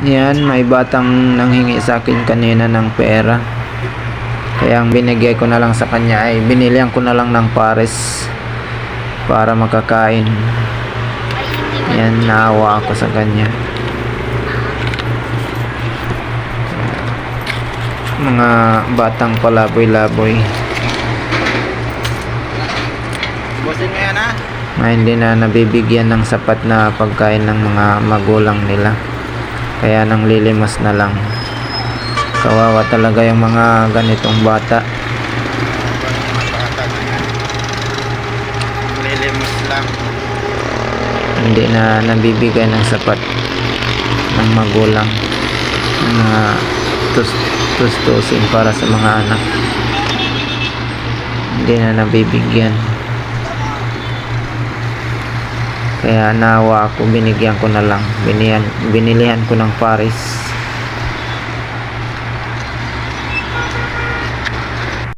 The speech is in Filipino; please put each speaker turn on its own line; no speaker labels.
Yan, may batang nanghingi sa akin kanina ng pera. Kaya ang binigay ko na lang sa kanya ay binilihan ko na lang ng pares para makakain. Yan, naawa ako sa kanya. Mga batang palaboy-laboy.
Bosin mo yan ha?
Na hindi na nabibigyan ng sapat na pagkain ng mga magulang nila. Kaya nang lilimos na lang. Kawawa talaga yung mga ganitong bata.
Lilimos lang.
Hindi na nabibigay ng sapat ng magulang ng mga tustusin para sa mga anak. Hindi na nabibigyan. Kaya naawa ako, binigyan ko na lang. Binilihan ko ng pares.